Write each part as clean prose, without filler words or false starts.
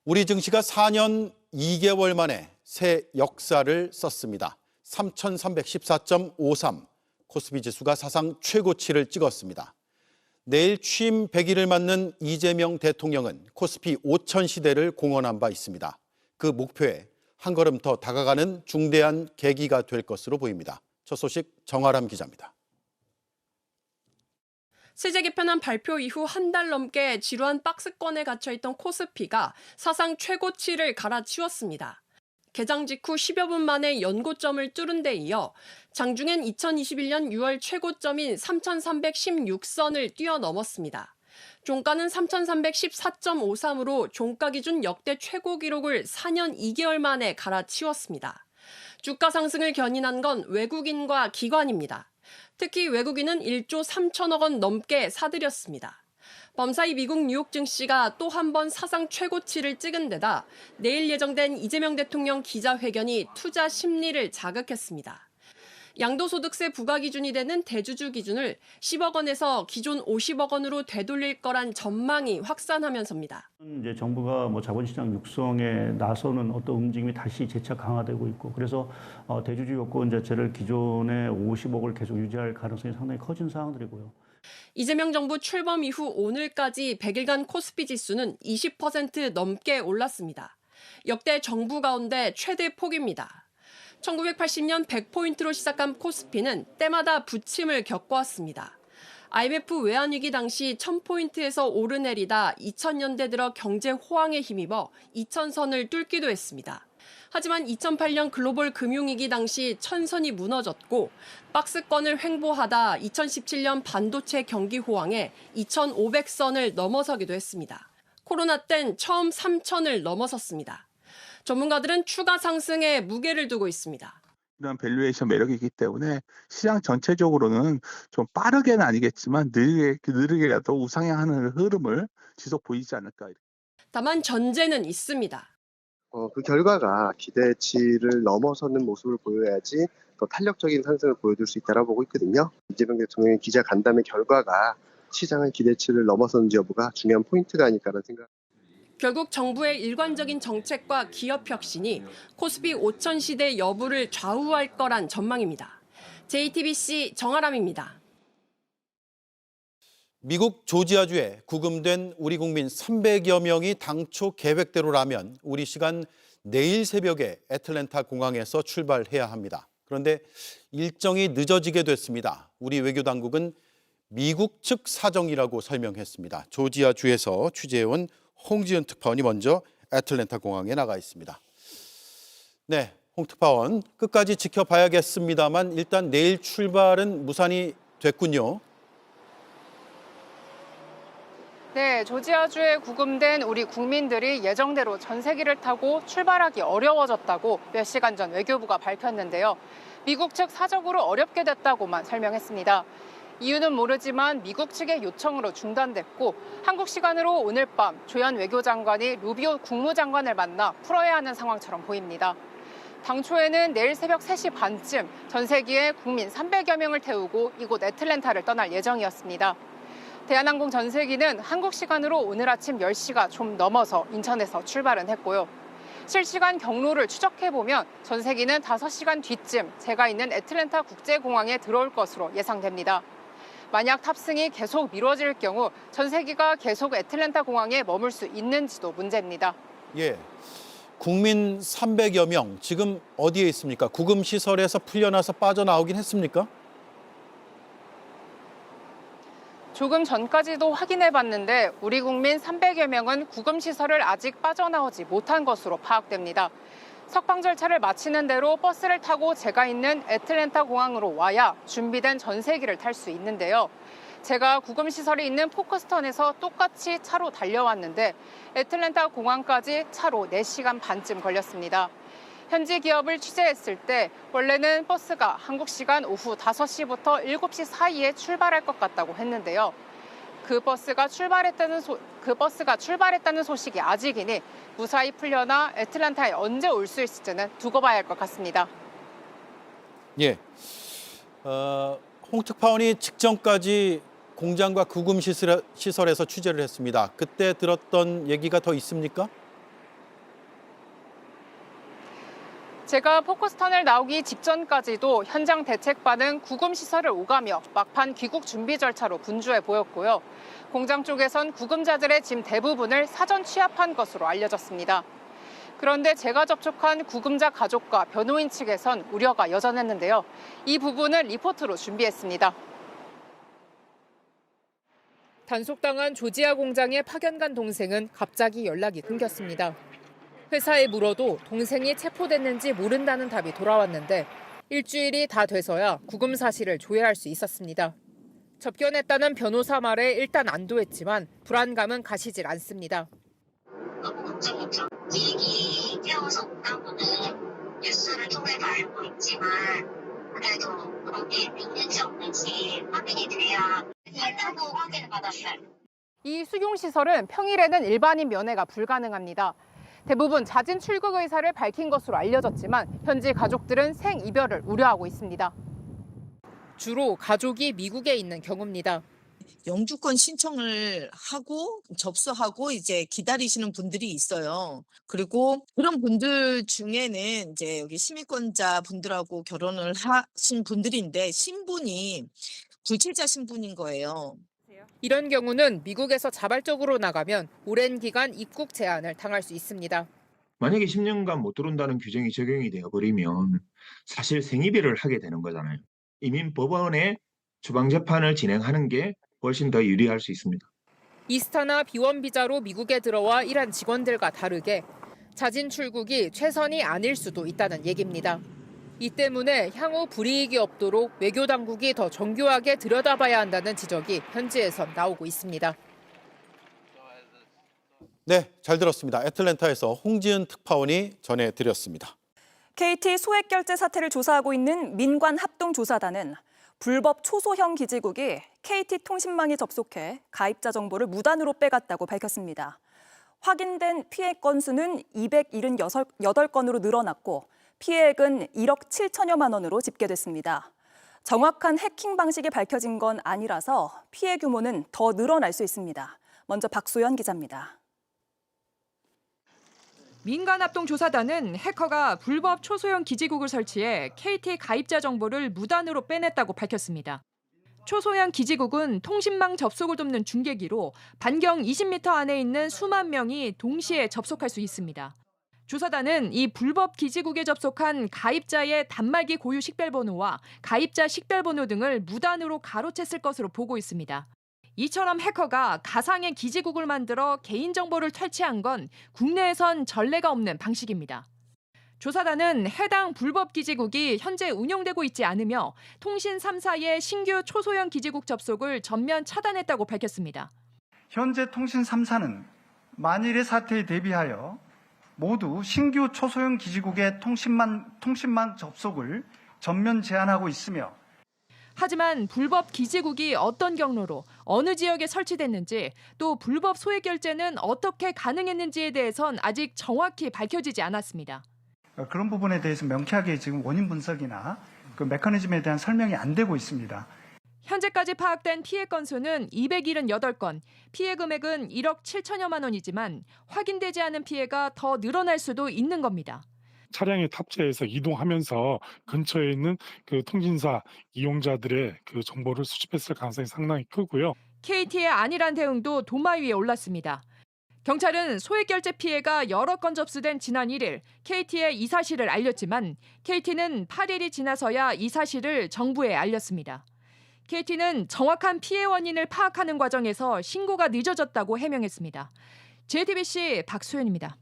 우리 증시가 4년 2개월 만에 새 역사를 썼습니다. 3,314.53, 코스피 지수가 사상 최고치를 찍었습니다. 내일 취임 100일을 맞는 이재명 대통령은 코스피 5천 시대를 공언한 바 있습니다. 그 목표에 한 걸음 더 다가가는 중대한 계기가 될 것으로 보입니다. 첫 소식 정아람 기자입니다. 세제 개편안 발표 이후 한 달 넘게 지루한 박스권에 갇혀있던 코스피가 사상 최고치를 갈아치웠습니다. 개장 직후 10여 분 만에 연고점을 뚫은 데 이어 장중엔 2021년 6월 최고점인 3,316선을 뛰어넘었습니다. 종가는 3,314.53으로 종가 기준 역대 최고 기록을 4년 2개월 만에 갈아치웠습니다. 주가 상승을 견인한 건 외국인과 기관입니다. 특히 외국인은 1조 3천억 원 넘게 사들였습니다. 범사이 미국 뉴욕 증시가 또 한 번 사상 최고치를 찍은 데다 내일 예정된 이재명 대통령 기자회견이 투자 심리를 자극했습니다. 양도소득세 부과 기준이 되는 대주주 기준을 10억 원에서 기존 50억 원으로 되돌릴 거란 전망이 확산하면서입니다. 이제 정부가 자본시장 육성에 나서는 어떤 움직임이 다시 재차 강화되고 있고, 그래서 대주주 요건 자체를 기존의 50억을 계속 유지할 가능성이 상당히 커진 상황들이고요. 이재명 정부 출범 이후 오늘까지 100일간 코스피 지수는 20% 넘게 올랐습니다. 역대 정부 가운데 최대 폭입니다. 1980년 100포인트로 시작한 코스피는 때마다 부침을 겪어왔습니다. IMF 외환위기 당시 1000포인트에서 오르내리다 2000년대 들어 경제 호황에 힘입어 2000선을 뚫기도 했습니다. 하지만 2008년 글로벌 금융위기 당시 1000선이 무너졌고 박스권을 횡보하다 2017년 반도체 경기 호황에 2500선을 넘어서기도 했습니다. 코로나 땐 처음 3000을 넘어섰습니다. 전문가들은 추가 상승에 무게를 두고 있습니다. 이런 밸류에이션 매력이 있기 때문에 시장 전체적으로는 좀 빠르게는 아니겠지만 느리게라도 우상향하는 흐름을 지속 보이지 않을까. 다만 전제는 있습니다. 그 결과가 기대치를 넘어서는 모습을 보여야지 더 탄력적인 상승을 보여줄 수 있다고 보고 있거든요. 이재명 대통령의 기자 간담회 결과가 시장의 기대치를 넘어서는지 여부가 중요한 포인트가 아닐까라는 생각. 결국 정부의 일관적인 정책과 기업 혁신이 코스피 5천 시대 여부를 좌우할 거란 전망입니다. JTBC 정아람입니다. 미국 조지아주에 구금된 우리 국민 300여 명이 당초 계획대로라면 우리 시간 내일 새벽에 애틀랜타 공항에서 출발해야 합니다. 그런데 일정이 늦어지게 됐습니다. 우리 외교당국은 미국 측 사정이라고 설명했습니다. 조지아주에서 취재해온 홍지은 특파원이 먼저 애틀랜타 공항에 나가 있습니다. 네, 홍 특파원, 끝까지 지켜봐야겠습니다만 일단 내일 출발은 무산이 됐군요. 네, 조지아주에 구금된 우리 국민들이 예정대로 전세기를 타고 출발하기 어려워졌다고 몇 시간 전 외교부가 밝혔는데요. 미국 측 사적으로 어렵게 됐다고만 설명했습니다. 이유는 모르지만 미국 측의 요청으로 중단됐고 한국 시간으로 오늘 밤 조현 외교장관이 루비오 국무장관을 만나 풀어야 하는 상황처럼 보입니다. 당초에는 내일 새벽 3시 반쯤 전세기에 국민 300여 명을 태우고 이곳 애틀랜타를 떠날 예정이었습니다. 대한항공 전세기는 한국 시간으로 오늘 아침 10시가 좀 넘어서 인천에서 출발은 했고요. 실시간 경로를 추적해보면 전세기는 5시간 뒤쯤 제가 있는 애틀랜타 국제공항에 들어올 것으로 예상됩니다. 만약 탑승이 계속 미뤄질 경우 전세기가 계속 애틀랜타 공항에 머물 수 있는지도 문제입니다. 예, 국민 300여 명 지금 어디에 있습니까? 구금시설에서 풀려나서 빠져나오긴 했습니까? 조금 전까지도 확인해봤는데 우리 국민 300여 명은 구금시설을 아직 빠져나오지 못한 것으로 파악됩니다. 석방 절차를 마치는 대로 버스를 타고 제가 있는 애틀랜타 공항으로 와야 준비된 전세기를 탈 수 있는데요. 제가 구금시설이 있는 포커스턴에서 똑같이 차로 달려왔는데 애틀랜타 공항까지 차로 4시간 반쯤 걸렸습니다. 현지 기업을 취재했을 때 원래는 버스가 한국 시간 오후 5시부터 7시 사이에 출발할 것 같다고 했는데요. 그 버스가 출발했다는 소식이 아직이니 무사히 풀려나 애틀랜타에 언제 올 수 있을지는 두고 봐야 할 것 같습니다. 예, 홍 특파원이 직전까지 공장과 구금 시설에서 취재를 했습니다. 그때 들었던 얘기가 더 있습니까? 제가 포커스턴을 나오기 직전까지도 현장 대책반은 구금 시설을 오가며 막판 귀국 준비 절차로 분주해 보였고요. 공장 쪽에선 구금자들의 짐 대부분을 사전 취합한 것으로 알려졌습니다. 그런데 제가 접촉한 구금자 가족과 변호인 측에선 우려가 여전했는데요. 이 부분을 리포트로 준비했습니다. 단속당한 조지아 공장에 파견 간 동생은 갑자기 연락이 끊겼습니다. 회사에 물어도 동생이 체포됐는지 모른다는 답이 돌아왔는데 일주일이 다 돼서야 구금 사실을 조회할 수 있었습니다. 접견했다는 변호사 말에 일단 안도했지만 불안감은 가시질 않습니다. 너무 걱정이죠. 일기 태워서 온다는 거는 뉴스를 통해서 알고 있지만 그래도 거기에 있는지 없는지 확인이 돼야 일단은 확인을 받았어요. 이 수용시설은 평일에는 일반인 면회가 불가능합니다. 대부분 자진 출국 의사를 밝힌 것으로 알려졌지만 현지 가족들은 생이별을 우려하고 있습니다. 주로 가족이 미국에 있는 경우입니다. 영주권 신청을 하고 접수하고 이제 기다리시는 분들이 있어요. 그리고 그런 분들 중에는 이제 여기 시민권자 분들하고 결혼을 하신 분들인데 신분이 불체자 신분인 거예요. 이런 경우는 미국에서 자발적으로 나가면 오랜 기간 입국 제한을 당할 수 있습니다. 만약에 10년간 못 들어온다는 규정이 적용이 되어버리면 사실 생이별을 하게 되는 거잖아요. 이민 법원에 주방재판을 진행하는 게 훨씬 더 유리할 수 있습니다. 이스타나 비원 비자로 미국에 들어와 일한 직원들과 다르게 자진 출국이 최선이 아닐 수도 있다는 얘기입니다. 이 때문에 향후 불이익이 없도록 외교 당국이 더 정교하게 들여다봐야 한다는 지적이 현지에선 나오고 있습니다. 네, 잘 들었습니다. 애틀랜타에서 홍지은 특파원이 전해드렸습니다. KT 소액 결제 사태를 조사하고 있는 민관합동조사단은 불법 초소형 기지국이 KT 통신망에 접속해 가입자 정보를 무단으로 빼갔다고 밝혔습니다. 확인된 피해 건수는 278건으로 늘어났고 피해액은 1억 7천여만 원으로 집계됐습니다. 정확한 해킹 방식이 밝혀진 건 아니라서 피해 규모는 더 늘어날 수 있습니다. 먼저 박소연 기자입니다. 민간합동조사단은 해커가 불법 초소형 기지국을 설치해 KT 가입자 정보를 무단으로 빼냈다고 밝혔습니다. 초소형 기지국은 통신망 접속을 돕는 중계기로 반경 20m 안에 있는 수만 명이 동시에 접속할 수 있습니다. 조사단은 이 불법 기지국에 접속한 가입자의 단말기 고유 식별번호와 가입자 식별번호 등을 무단으로 가로챘을 것으로 보고 있습니다. 이처럼 해커가 가상의 기지국을 만들어 개인정보를 탈취한 건 국내에선 전례가 없는 방식입니다. 조사단은 해당 불법 기지국이 현재 운영되고 있지 않으며 통신 3사의 신규 초소형 기지국 접속을 전면 차단했다고 밝혔습니다. 현재 통신 3사는 만일의 사태에 대비하여 모두 신규 초소형 기지국의 통신망 접속을 전면 제한하고 있으며 하지만 불법 기지국이 어떤 경로로 어느 지역에 설치됐는지 또 불법 소액 결제는 어떻게 가능했는지에 대해선 아직 정확히 밝혀지지 않았습니다. 그런 부분에 대해서 명쾌하게 지금 원인 분석이나 그 메커니즘에 대한 설명이 안 되고 있습니다. 현재까지 파악된 피해 건수는 278건, 피해 금액은 1억 7천여만 원이지만 확인되지 않은 피해가 더 늘어날 수도 있는 겁니다. 차량에 탑재해서 이동하면서 근처에 있는 그 통신사 이용자들의 그 정보를 수집했을 가능성이 상당히 크고요. KT의 안일한 대응도 도마 위에 올랐습니다. 경찰은 소액 결제 피해가 여러 건 접수된 지난 1일 KT에 이 사실을 알렸지만 KT는 8일이 지나서야 이 사실을 정부에 알렸습니다. KT는 정확한 피해 원인을 파악하는 과정에서 신고가 늦어졌다고 해명했습니다. JTBC 박소연입니다.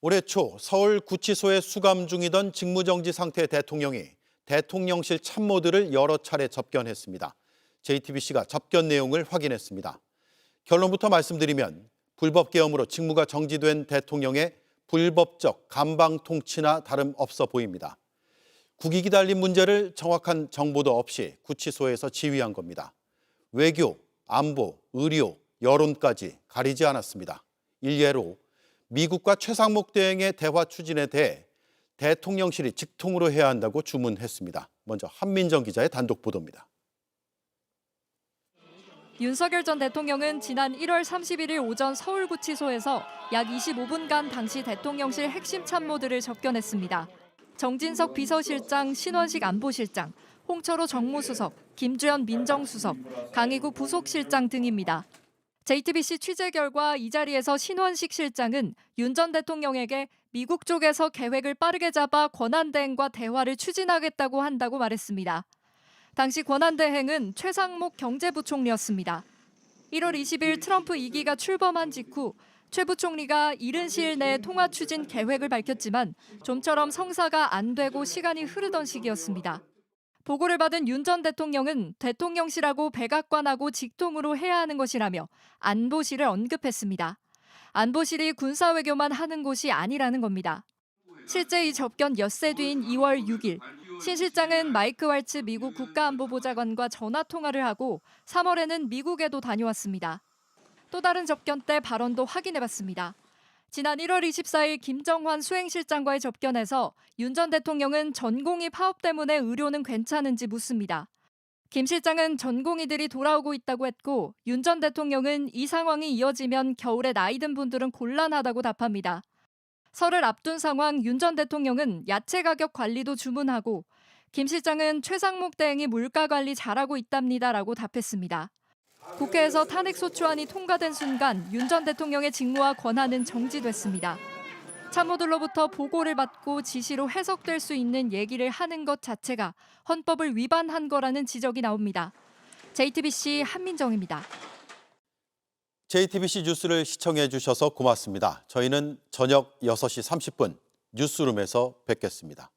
올해 초 서울 구치소에 수감 중이던 직무정지 상태의 대통령이 대통령실 참모들을 여러 차례 접견했습니다. JTBC가 접견 내용을 확인했습니다. 결론부터 말씀드리면 불법 계엄으로 직무가 정지된 대통령의 불법적 감방 통치나 다름없어 보입니다. 국익이 달린 문제를 정확한 정보도 없이 구치소에서 지휘한 겁니다. 외교, 안보, 의료, 여론까지 가리지 않았습니다. 일례로 미국과 최상목 대행의 대화 추진에 대해 대통령실이 직통으로 해야 한다고 주문했습니다. 먼저 한민정 기자의 단독 보도입니다. 윤석열 전 대통령은 지난 1월 31일 오전 서울구치소에서 약 25분간 당시 대통령실 핵심 참모들을 접견했습니다. 정진석 비서실장, 신원식 안보실장, 홍철호 정무수석, 김주현 민정수석, 강희구 부속실장 등입니다. JTBC 취재 결과 이 자리에서 신원식 실장은 윤 전 대통령에게 미국 쪽에서 계획을 빠르게 잡아 권한대행과 대화를 추진하겠다고 한다고 말했습니다. 당시 권한대행은 최상목 경제부총리였습니다. 1월 20일 트럼프 2기가 출범한 직후 최 부총리가 이른 시일 내에 통화 추진 계획을 밝혔지만 좀처럼 성사가 안 되고 시간이 흐르던 시기였습니다. 보고를 받은 윤 전 대통령은 대통령실하고 백악관하고 직통으로 해야 하는 것이라며 안보실을 언급했습니다. 안보실이 군사외교만 하는 곳이 아니라는 겁니다. 실제 이 접견 엿새 뒤인 2월 6일 신 실장은 마이크 왈츠 미국 국가안보보좌관과 전화통화를 하고 3월에는 미국에도 다녀왔습니다. 또 다른 접견 때 발언도 확인해봤습니다. 지난 1월 24일 김정환 수행실장과의 접견에서 윤 전 대통령은 전공의 파업 때문에 의료는 괜찮은지 묻습니다. 김 실장은 전공의들이 돌아오고 있다고 했고 윤 전 대통령은 이 상황이 이어지면 겨울에 나이 든 분들은 곤란하다고 답합니다. 설을 앞둔 상황 윤 전 대통령은 야채 가격 관리도 주문하고 김 실장은 최상목 대행이 물가 관리 잘하고 있답니다라고 답했습니다. 국회에서 탄핵소추안이 통과된 순간 윤 전 대통령의 직무와 권한은 정지됐습니다. 참모들로부터 보고를 받고 지시로 해석될 수 있는 얘기를 하는 것 자체가 헌법을 위반한 거라는 지적이 나옵니다. JTBC 한민정입니다. JTBC 뉴스를 시청해 주셔서 고맙습니다. 저희는 저녁 6시 30분 뉴스룸에서 뵙겠습니다.